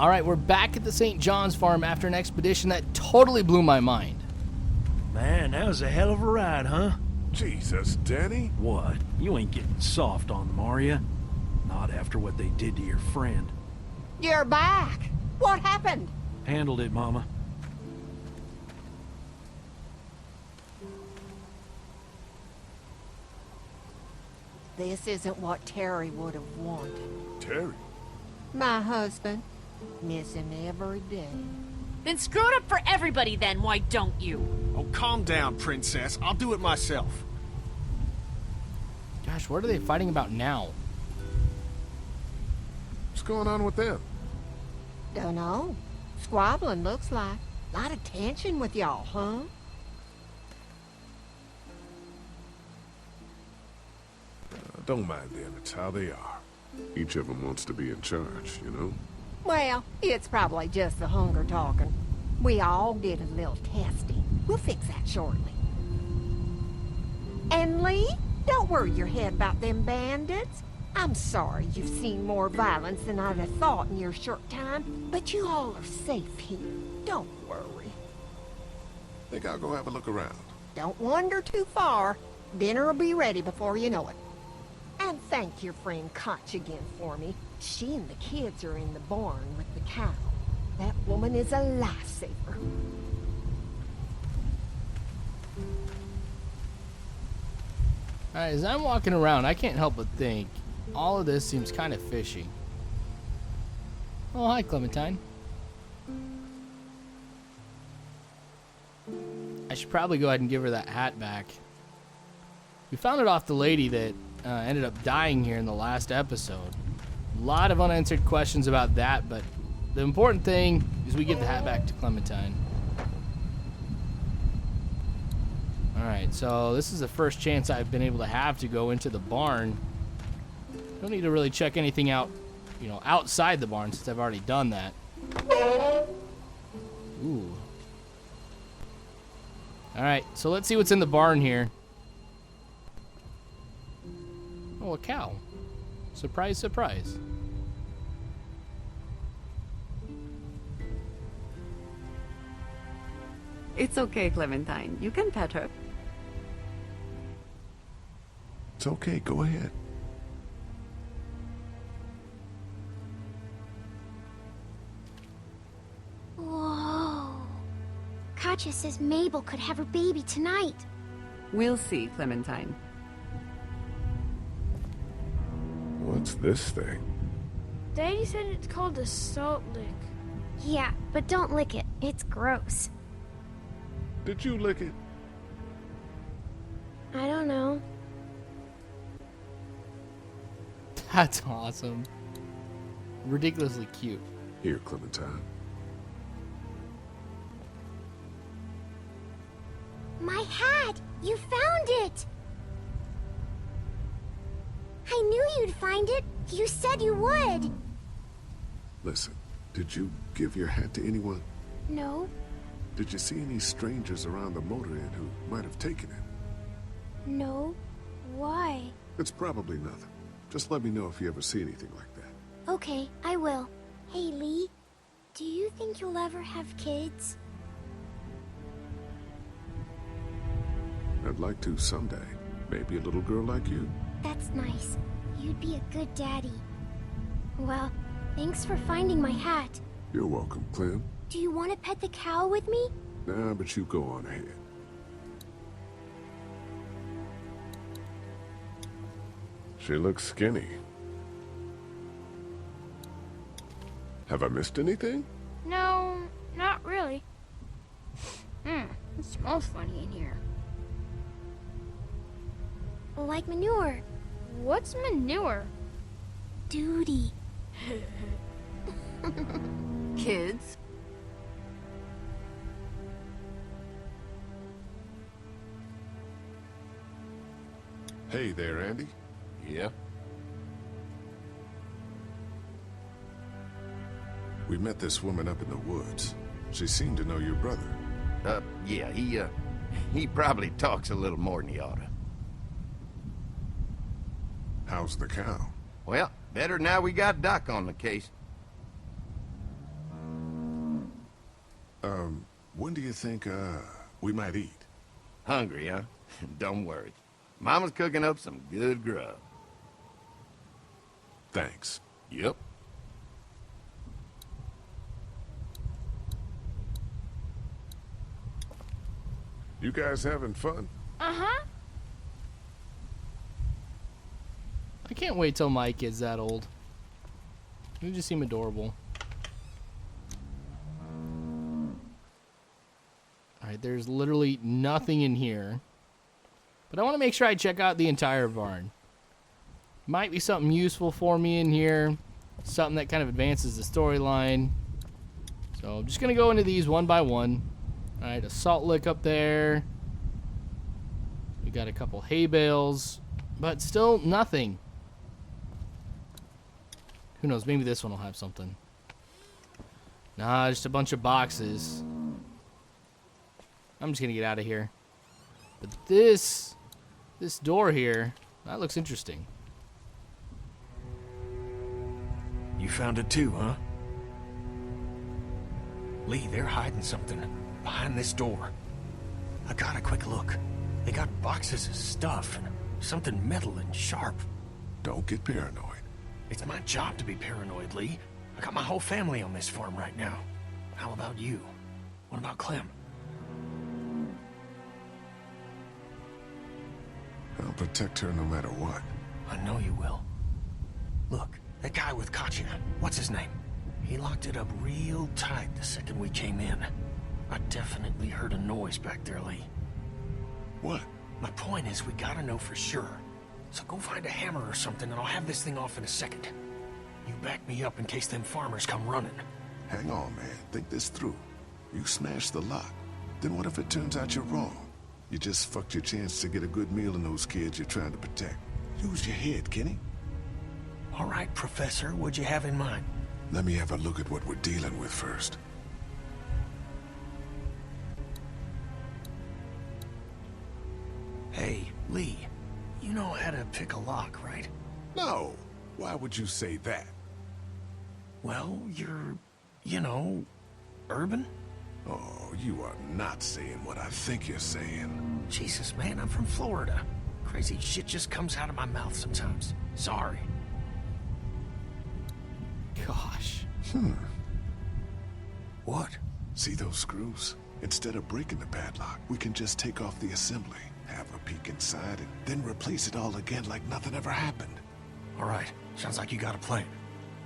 All right, we're back at the St. John's farm after an expedition that totally blew my mind. Man, that was a hell of a ride, huh? Jesus, Danny. What? You ain't getting soft on them, are ya? Not after what they did to your friend. You're back. What happened? Handled it, Mama. This isn't what Terry would have wanted. Terry? My husband. Miss him every day. Then screw it up for everybody then, why don't you? Oh, calm down, Princess. I'll do it myself. Gosh, what are they fighting about now? What's going on with them? Dunno. Squabbling, looks like. Lot of tension with y'all, huh? Don't mind them. It's how they are. Each of them wants to be in charge, you know? Well, it's probably just the hunger talking. We all did a little testing. We'll fix that shortly. And Lee, don't worry your head about them bandits. I'm sorry you've seen more violence than I'd have thought in your short time, but you all are safe here. Don't worry. Think I'll go have a look around. Don't wander too far. Dinner will be ready before you know it. And thank your friend Koch again for me. She and the kids are in the barn with the cow. That woman is a lifesaver. Alright, as I'm walking around, I can't help but think all of this seems kind of fishy. Oh, hi, Clementine. I should probably go ahead and give her that hat back. We found it off the lady that ended up dying here in the last episode. A lot of unanswered questions about that, but the important thing is we give the hat back to Clementine. Alright, so this is the first chance I've been able to have to go into the barn. Don't need to really check anything out, you know, outside the barn since I've already done that. Ooh. Alright, so let's see what's in the barn here. Oh, a cow. Surprise, surprise. It's okay, Clementine. You can pet her. It's okay, go ahead. Whoa. Katja says Mabel could have her baby tonight. We'll see, Clementine. What's this thing? Daddy said it's called a salt lick. Yeah, but don't lick it. It's gross. Did you lick it? I don't know. That's awesome. Ridiculously cute. Here, Clementine. My hat! You found it! I knew you'd find it. You said you would. Listen, did you give your hat to anyone? No. Did you see any strangers around the motor inn who might have taken it? No. Why? It's probably nothing. Just let me know if you ever see anything like that. Okay, I will. Hey, Lee. Do you think you'll ever have kids? I'd like to someday. Maybe a little girl like you. That's nice. You'd be a good daddy. Well, thanks for finding my hat. You're welcome, Clem. Do you want to pet the cow with me? Nah, but you go on ahead. She looks skinny. Have I missed anything? No, not really. It smells funny in here. Like manure. What's manure? Duty. Kids? Hey there, Andy. Yeah? We met this woman up in the woods. She seemed to know your brother. Yeah, he probably talks a little more than he oughta. How's the cow? Well, better now we got Doc on the case. When do you think, we might eat? Hungry, huh? Don't worry. Mama's cooking up some good grub. Thanks. Yep. You guys having fun? Uh-huh. I can't wait till my kid's that old. They just seem adorable. Alright, there's literally nothing in here. But I want to make sure I check out the entire barn. Might be something useful for me in here. Something that kind of advances the storyline. So I'm just going to go into these one by one. Alright, a salt lick up there. We got a couple hay bales. But still nothing. Who knows, maybe this one will have something. Nah, just a bunch of boxes. I'm just gonna get out of here. But this door here, that looks interesting. You found it too, huh? Lee, they're hiding something behind this door. I got a quick look. They got boxes of stuff and something metal and sharp. Don't get paranoid. It's my job to be paranoid, Lee. I got my whole family on this farm right now. How about you? What about Clem? I'll protect her no matter what. I know you will. Look, that guy with Katya, what's his name? He locked it up real tight the second we came in. I definitely heard a noise back there, Lee. What? My point is, we gotta know for sure. So go find a hammer or something and I'll have this thing off in a second. You back me up in case them farmers come running. Hang on, man. Think this through. You smashed the lock. Then what if it turns out you're wrong? You just fucked your chance to get a good meal in those kids you're trying to protect. Use your head, Kenny. All right, Professor, what'd you have in mind? Let me have a look at what we're dealing with first. Hey, Lee, you know how to pick a lock, right? No. Why would you say that? Well, you're, you know, urban? Oh, you are not saying what I think you're saying. Jesus, man, I'm from Florida. Crazy shit just comes out of my mouth sometimes. Sorry. Gosh. What? See those screws? Instead of breaking the padlock, we can just take off the assembly, have a peek inside, and then replace it all again like nothing ever happened. All right. Sounds like you got a plan.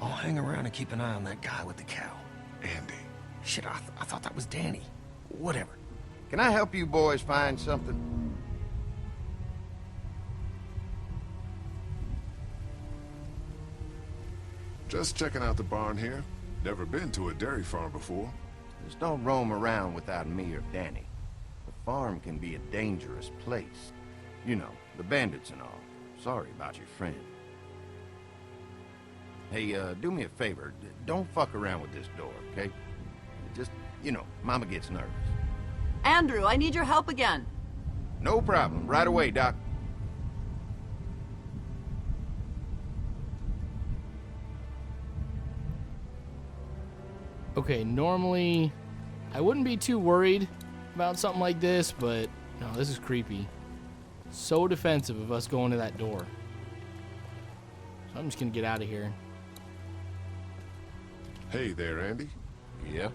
I'll hang around and keep an eye on that guy with the cow. Andy. Shit, I thought that was Danny. Whatever. Can I help you boys find something? Just checking out the barn here. Never been to a dairy farm before. Just don't roam around without me or Danny. The farm can be a dangerous place. You know, the bandits and all. Sorry about your friend. Hey, do me a favor. Don't fuck around with this door, okay? Just, you know, Mama gets nervous. Andrew, I need your help again. No problem. Right away, Doc. Okay, normally I wouldn't be too worried about something like this, but no, this is creepy. So defensive of us going to that door. So I'm just gonna get out of here. Hey there, Andy. Yeah?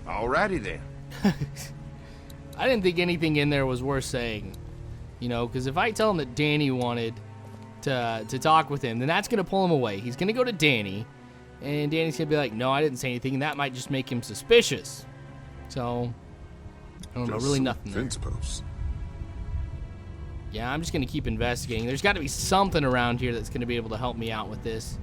Alrighty then. I didn't think anything in there was worth saying. You know, because if I tell him that Danny wanted to talk with him, then that's going to pull him away. He's going to go to Danny, and Danny's going to be like, no, I didn't say anything, and that might just make him suspicious. So, I don't know, really nothing there. Fence posts. Yeah, I'm just going to keep investigating. There's got to be something around here that's going to be able to help me out with this.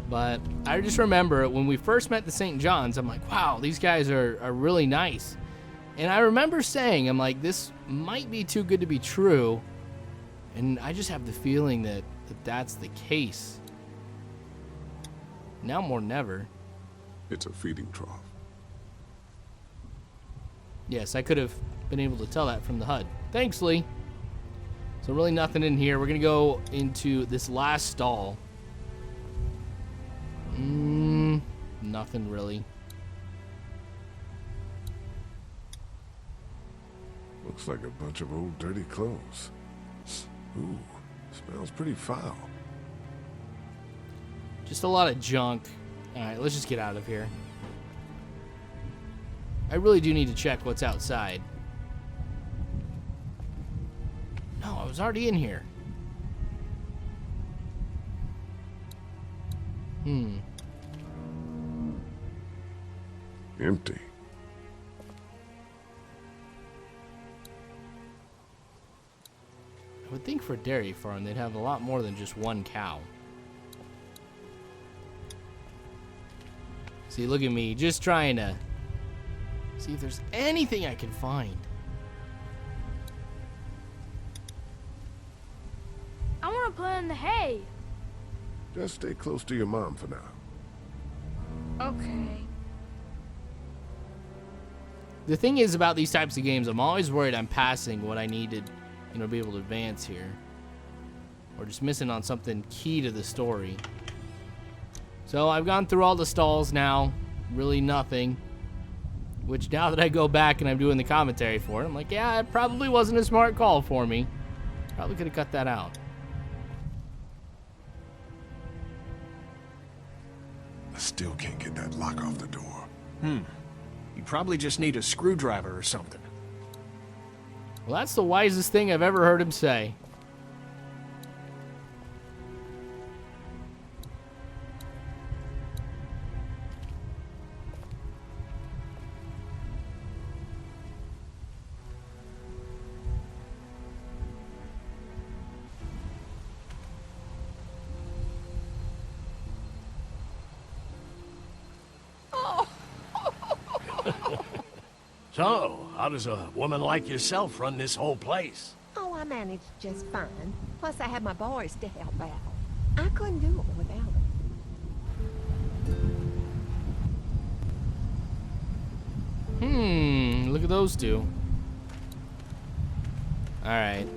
But I just remember when we first met the St. John's, I'm like, wow, these guys are really nice. And I remember saying, I'm like, this might be too good to be true. And I just have the feeling that that's the case. Now more than ever. It's a feeding trough. Yes, I could have been able to tell that from the HUD. Thanks, Lee. So really nothing in here. We're going to go into this last stall. Nothing really. Looks like a bunch of old dirty clothes. Ooh, smells pretty foul. Just a lot of junk. Alright, let's just get out of here. I really do need to check what's outside. No, I was already in here. Empty. I would think for a dairy farm they'd have a lot more than just one cow. See, look at me, just trying to see if there's anything I can find. I want to play in the hay. Just stay close to your mom for now. Okay. The thing is about these types of games, I'm always worried I'm passing what I needed, to be able to advance here. Or just missing on something key to the story. So I've gone through all the stalls now. Really nothing. Which now that I go back and I'm doing the commentary for it, I'm like, yeah, it probably wasn't a smart call for me. Probably could have cut that out. I still can't get that lock off the door. You probably just need a screwdriver or something. Well, that's the wisest thing I've ever heard him say. So, how does a woman like yourself run this whole place? Oh, I managed just fine. Plus, I had my boys to help out. I couldn't do it without them. Look at those two. Alright.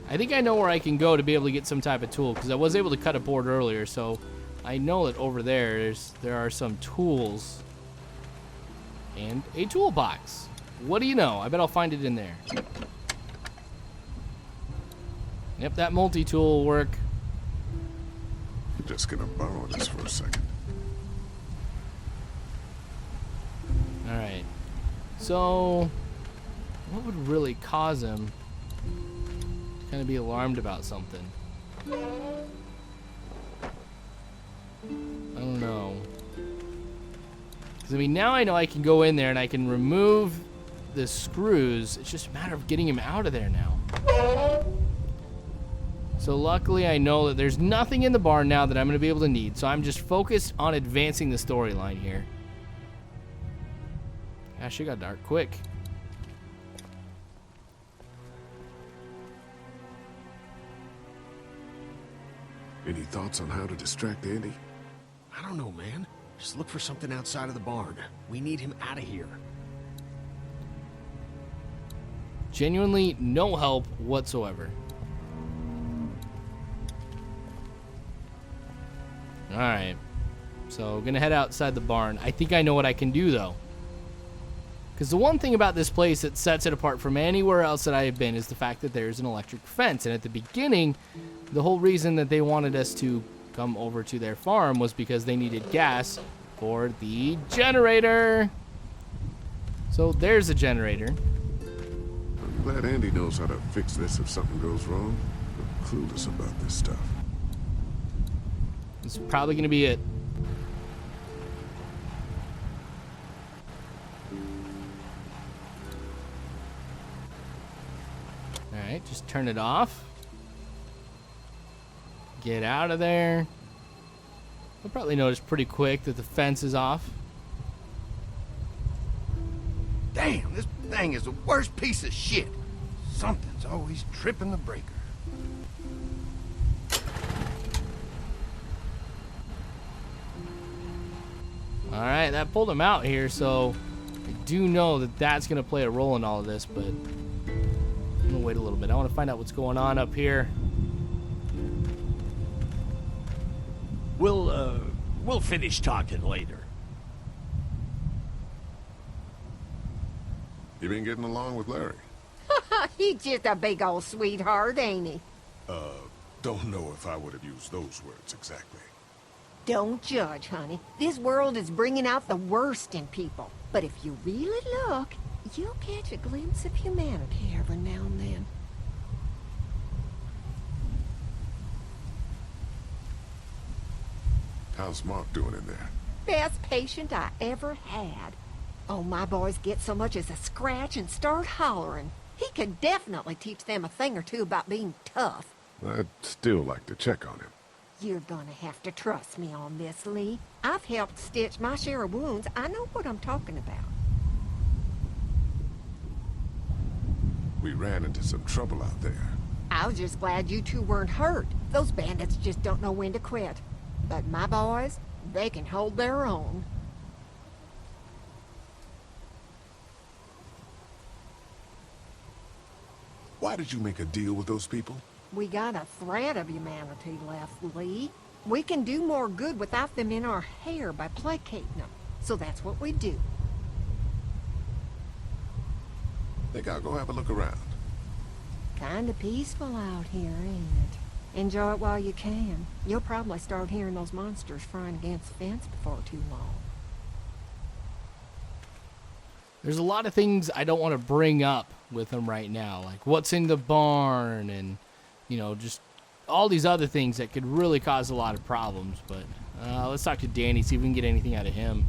I think I know where I can go to be able to get some type of tool, because I was able to cut a board earlier, so I know that over there are some tools. And a toolbox. What do you know? I bet I'll find it in there. Yep, that multi-tool will work. I'm just gonna borrow this for a second. Alright. So, what would really cause him to kind of be alarmed about something? I don't know. Because, I mean, now I know I can go in there and I can remove the screws. It's just a matter of getting him out of there now. So luckily I know that there's nothing in the barn now that I'm going to be able to need. So I'm just focused on advancing the storyline here. Gosh, it got dark quick. Any thoughts on how to distract Andy? I don't know, man. Just look for something outside of the barn. We need him out of here. Genuinely no help whatsoever. Alright. So, gonna head outside the barn. I think I know what I can do, though. Because the one thing about this place that sets it apart from anywhere else that I have been is the fact that there's an electric fence. And at the beginning, the whole reason that they wanted us to come over to their farm was because they needed gas for the generator. So, there's a generator. I'm glad Andy knows how to fix this if something goes wrong. I'm clueless about this stuff. This is probably going to be it. Alright, just turn it off. Get out of there. You'll probably notice pretty quick that the fence is off. Damn, this thing is the worst piece of shit. Something's always tripping the breaker. Alright, that pulled him out here, so I do know that that's going to play a role in all of this, but I'm going to to wait a little bit. I want to find out what's going on up here. We'll finish talking later. You been getting along with Larry? He's just a big old sweetheart, ain't he? Don't know if I would have used those words exactly. Don't judge, honey. This world is bringing out the worst in people. But if you really look, you'll catch a glimpse of humanity every now and then. How's Mark doing in there? Best patient I ever had. Oh, my boys get so much as a scratch and start hollering. He could definitely teach them a thing or two about being tough. I'd still like to check on him. You're gonna have to trust me on this, Lee. I've helped stitch my share of wounds. I know what I'm talking about. We ran into some trouble out there. I was just glad you two weren't hurt. Those bandits just don't know when to quit. But my boys, they can hold their own. Why did you make a deal with those people? We got a thread of humanity left, Lee. We can do more good without them in our hair by placating them. So that's what we do. Think I'll go have a look around. Kinda peaceful out here, ain't it? Enjoy it while you can. You'll probably start hearing those monsters frying against the fence before too long. There's a lot of things I don't want to bring up with him right now, like what's in the barn and, you know, just all these other things that could really cause a lot of problems. But let's talk to Danny, see if we can get anything out of him.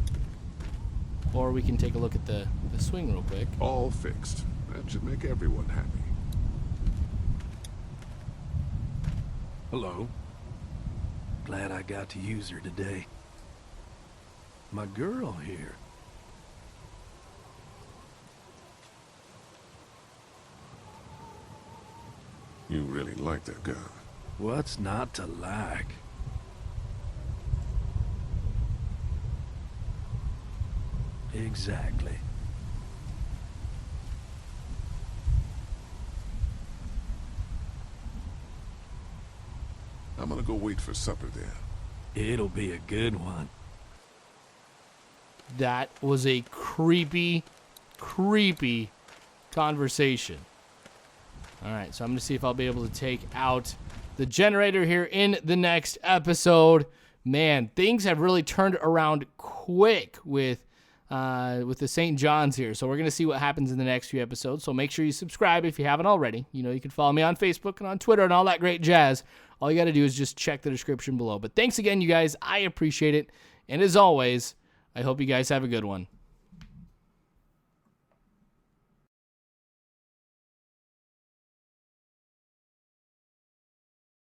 Or we can take a look at the swing real quick. All fixed. That should make everyone happy. Hello. Glad I got to use her today. My girl here. You really like that gun. What's not to like? Exactly. I'm gonna go wait for supper then. It'll be a good one. That was a creepy, creepy conversation. All right, so I'm going to see if I'll be able to take out the generator here in the next episode. Man, things have really turned around quick with the St. John's here. So we're going to see what happens in the next few episodes. So make sure you subscribe if you haven't already. You know, you can follow me on Facebook and on Twitter and all that great jazz. All you got to do is just check the description below. But thanks again, you guys. I appreciate it. And as always, I hope you guys have a good one.